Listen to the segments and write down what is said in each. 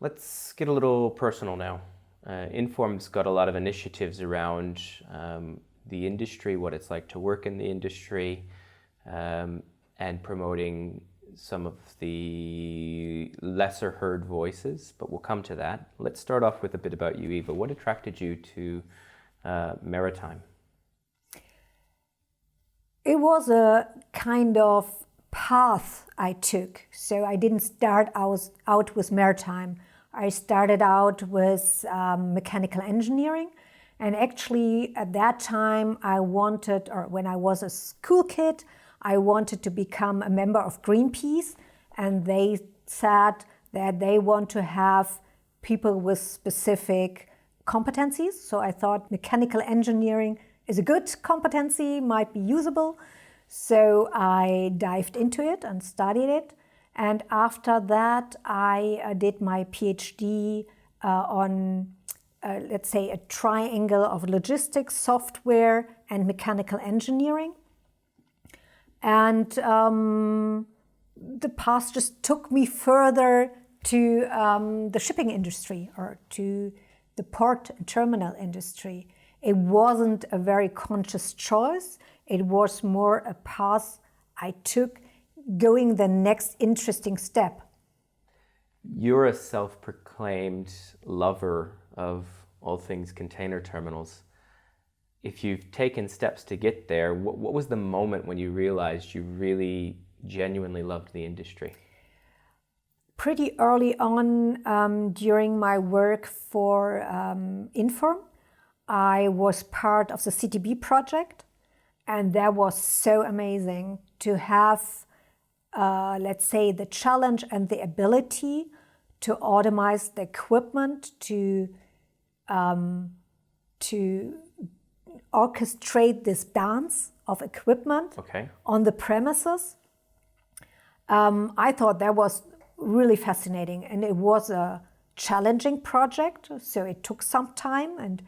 Let's get a little personal now. Inform's got a lot of initiatives around the industry, what it's like to work in the industry, and promoting some of the lesser heard voices, but we'll come to that. Let's start off with a bit about you, Eva. What attracted you to maritime? It was a kind of path I took. So I didn't start out with maritime. I started out with mechanical engineering. And actually at that time I wanted, or when I was a school kid, I wanted to become a member of Greenpeace. And they said that they want to have people with specific competencies. So I thought mechanical engineering is a good competency, might be usable. So I dived into it and studied it. And after that, I did my PhD on, let's say, a triangle of logistics, software, and mechanical engineering. And the path just took me further to the shipping industry or to the port and terminal industry. It wasn't a very conscious choice. It was more a path I took going the next interesting step. You're a self-proclaimed lover of all things container terminals. If you've taken steps to get there, what was the moment when you realized you really genuinely loved the industry? Pretty early on during my work for Inform, I was part of the CTB project, and that was so amazing to have, let's say, the challenge and the ability to automate the equipment, to orchestrate this dance of equipment on the premises. I thought that was really fascinating, and it was a challenging project, so it took some time and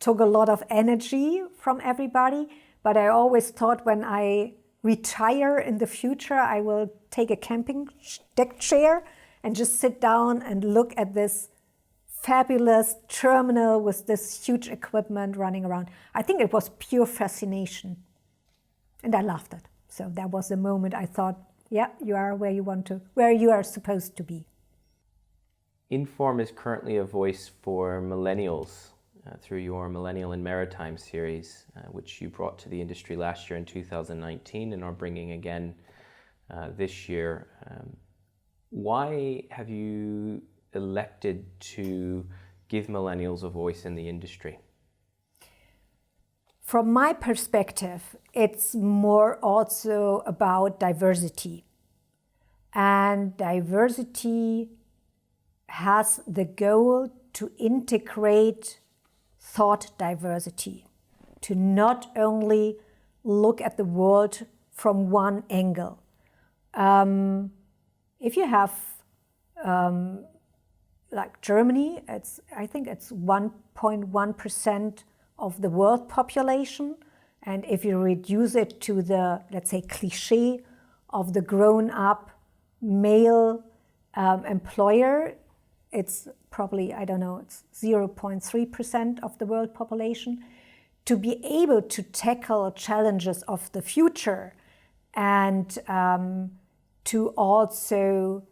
took a lot of energy from everybody. But I always thought when I retire in the future, I will take a camping deck chair and just sit down and look at this fabulous terminal with this huge equipment running around. I think it was pure fascination, and I loved it. So that was the moment I thought, yeah, you are where you are supposed to be. Inform is currently a voice for millennials through your Millennial and Maritime series, which you brought to the industry last year in 2019 and are bringing again this year. Why have you elected to give millennials a voice in the industry? From my perspective, it's more also about diversity. And diversity has the goal to integrate thought diversity, to not only look at the world from one angle. If you have, like Germany, I think it's 1.1% of the world population. And if you reduce it to the, let's say, cliché of the grown-up male employer, it's probably, I don't know, it's 0.3% of the world population. To be able to tackle challenges of the future and to also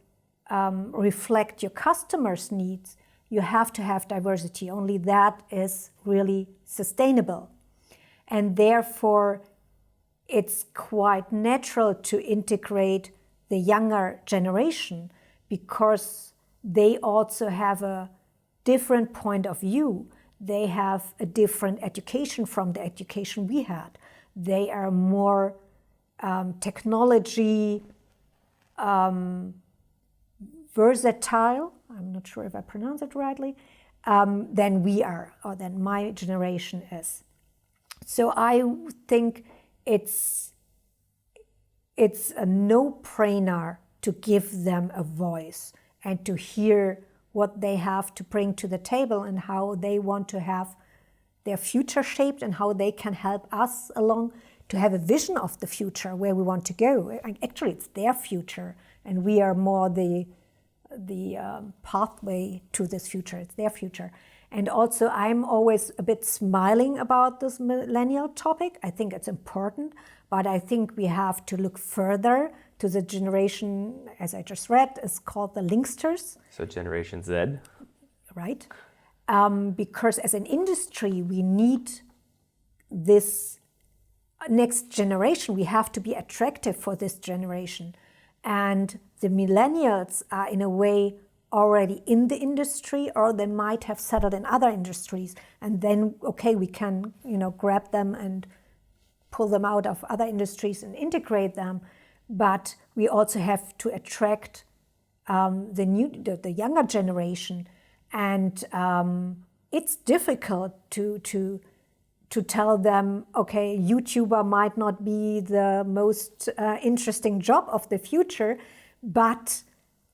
reflect your customers' needs, you have to have diversity. Only that is really sustainable. And therefore, it's quite natural to integrate the younger generation because they also have a different point of view. They have a different education from the education we had. They are more technology versatile, I'm not sure if I pronounce it rightly, than we are, or than my generation is. So I think it's a no-brainer to give them a voice and to hear what they have to bring to the table and how they want to have their future shaped and how they can help us along to have a vision of the future, where we want to go. Actually, it's their future, and we are more the pathway to this future. It's their future. And also, I'm always a bit smiling about this millennial topic. I think it's important, but I think we have to look further to the generation, as I just read, is called the Linksters. So Generation Z. Right? Because as an industry, we need this next generation. We have to be attractive for this generation. And the millennials are in a way already in the industry, or they might have settled in other industries. And then, okay, we can, grab them and pull them out of other industries and integrate them. But we also have to attract the younger generation. And it's difficult to tell them, okay, YouTuber might not be the most interesting job of the future, but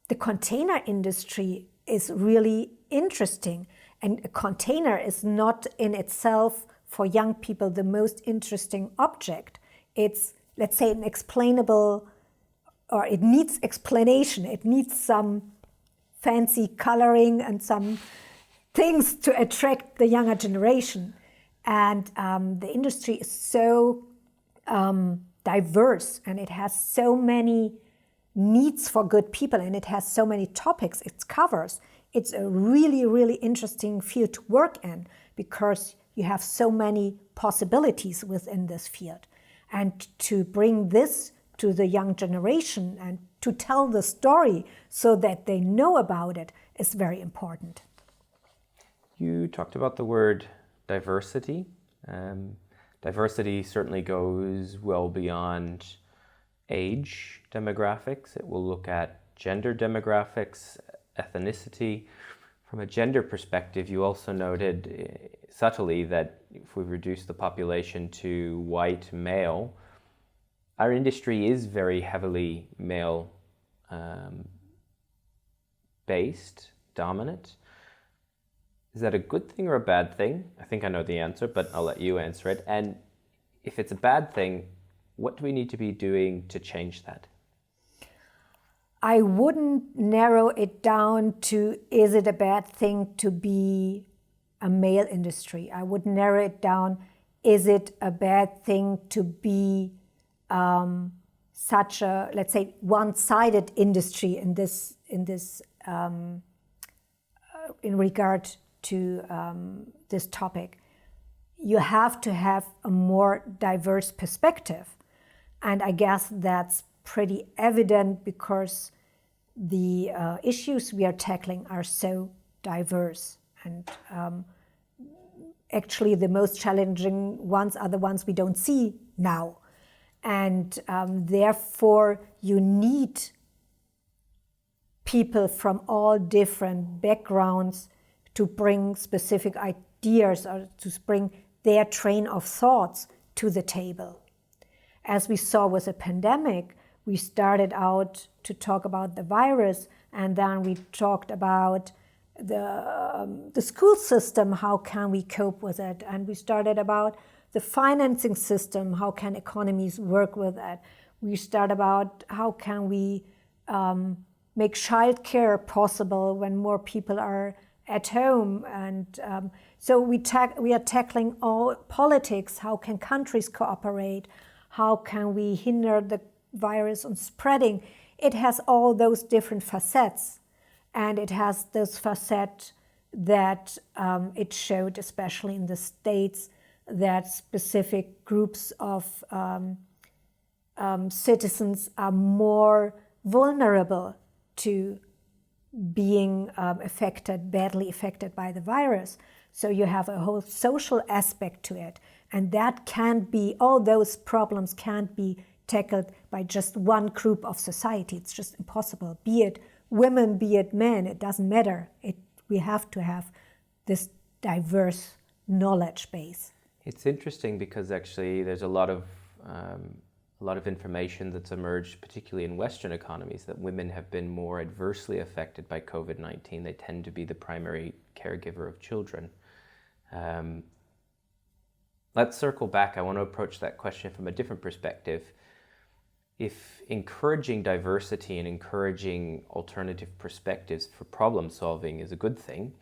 the container industry is really interesting. And a container is not in itself, for young people, the most interesting object. It's, let's say, an explainable, or it needs explanation. It needs some fancy coloring and some things to attract the younger generation. And the industry is so diverse, and it has so many needs for good people, and it has so many topics it covers. It's a really, really interesting field to work in, because you have so many possibilities within this field. And to bring this to the young generation and to tell the story so that they know about it is very important. You talked about the word diversity. Diversity certainly goes well beyond age demographics. It will look at gender demographics, ethnicity. From a gender perspective, you also noted subtly that if we reduce the population to white male, our industry is very heavily male based, dominant. Is that a good thing or a bad thing? I think I know the answer, but I'll let you answer it. And if it's a bad thing, what do we need to be doing to change that? I wouldn't narrow it down to, is it a bad thing to be a male industry? I would narrow it down, is it a bad thing to be such a, let's say, one-sided industry in regard to this topic? You have to have a more diverse perspective. And I guess that's pretty evident because the issues we are tackling are so diverse. And actually the most challenging ones are the ones we don't see now. And therefore you need people from all different backgrounds to bring specific ideas or to bring their train of thoughts to the table. As we saw with the pandemic, we started out to talk about the virus, and then we talked about the school system, how can we cope with it? And we started about the financing system, how can economies work with it? We started about how can we make childcare possible when more people are at home. And so we are tackling all politics. How can countries cooperate? How can we hinder the virus from spreading? It has all those different facets. And it has this facet that it showed, especially in the States, that specific groups of citizens are more vulnerable to being badly affected by the virus. So you have a whole social aspect to it. And that can't be, all those problems can't be tackled by just one group of society. It's just impossible. Be it women, be it men, it doesn't matter. We have to have this diverse knowledge base. It's interesting because actually there's a lot of information that's emerged, particularly in Western economies, that women have been more adversely affected by COVID-19. They tend to be the primary caregiver of children. Let's circle back. I want to approach that question from a different perspective. if encouraging diversity and encouraging alternative perspectives for problem solving is a good thing,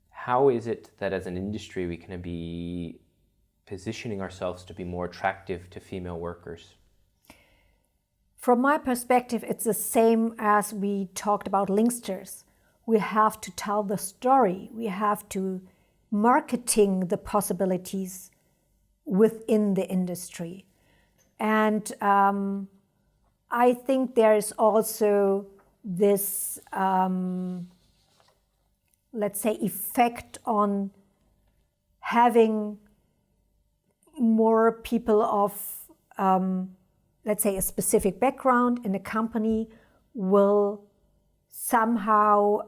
how is it that as an industry we can be positioning ourselves to be more attractive to female workers? From my perspective, it's the same as we talked about Linksters. We have to tell the story. We have to marketing the possibilities within the industry. And I think there is also this, let's say, effect on having more people of, let's say, a specific background in a company will somehow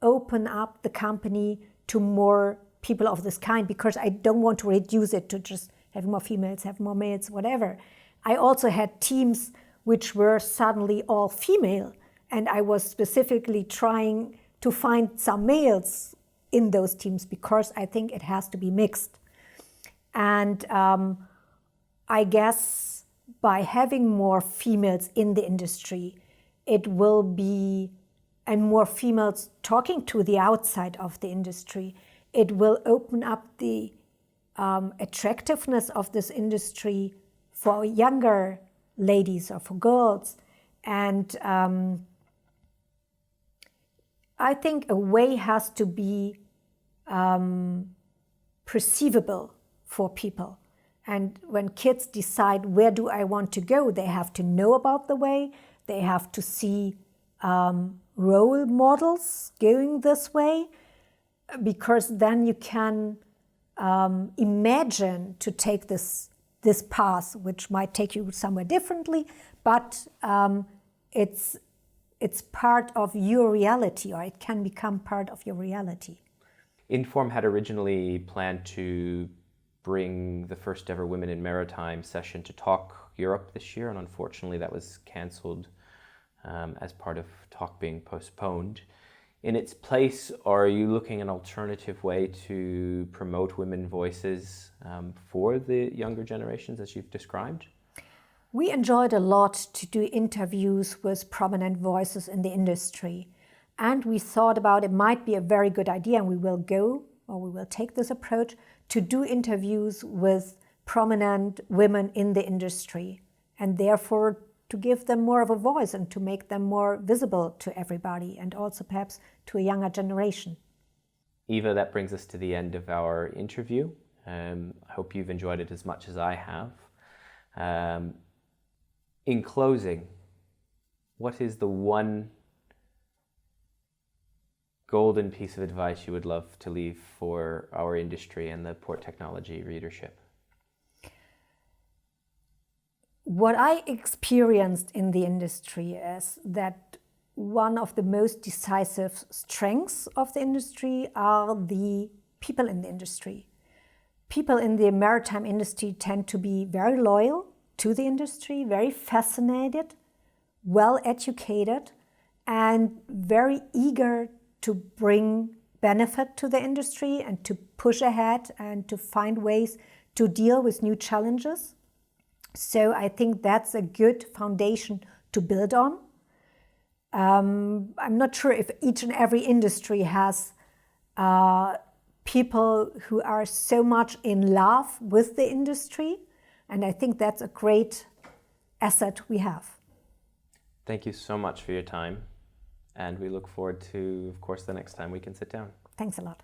open up the company to more people of this kind, because I don't want to reduce it to just have more females, have more males, whatever. I also had teams which were suddenly all female, and I was specifically trying to find some males in those teams because I think it has to be mixed. And I guess by having more females in the industry, it will be, and more females talking to the outside of the industry, it will open up the attractiveness of this industry for younger ladies or for girls. And I think a way has to be perceivable for people. And when kids decide where do I want to go, they have to know about the way, they have to see role models going this way, because then you can imagine to take this path, which might take you somewhere differently, but it's part of your reality, or it can become part of your reality. Inform had originally planned to bring the first ever Women in Maritime session to Talk Europe this year, and unfortunately that was cancelled as part of Talk being postponed. In its place, are you looking at an alternative way to promote women voices for the younger generations as you've described? We enjoyed a lot to do interviews with prominent voices in the industry. And we thought about it might be a very good idea, and we will take this approach to do interviews with prominent women in the industry, and therefore to give them more of a voice and to make them more visible to everybody, and also perhaps to a younger generation. Eva, that brings us to the end of our interview. I hope you've enjoyed it as much as I have. In closing, what is the one golden piece of advice you would love to leave for our industry and the port technology readership? What I experienced in the industry is that one of the most decisive strengths of the industry are the people in the industry. People in the maritime industry tend to be very loyal to the industry, very fascinated, well educated, and very eager to bring benefit to the industry and to push ahead and to find ways to deal with new challenges. So I think that's a good foundation to build on. I'm not sure if each and every industry has people who are so much in love with the industry, and I think that's a great asset we have. Thank you so much for your time, and we look forward to, of course, the next time we can sit down. Thanks a lot.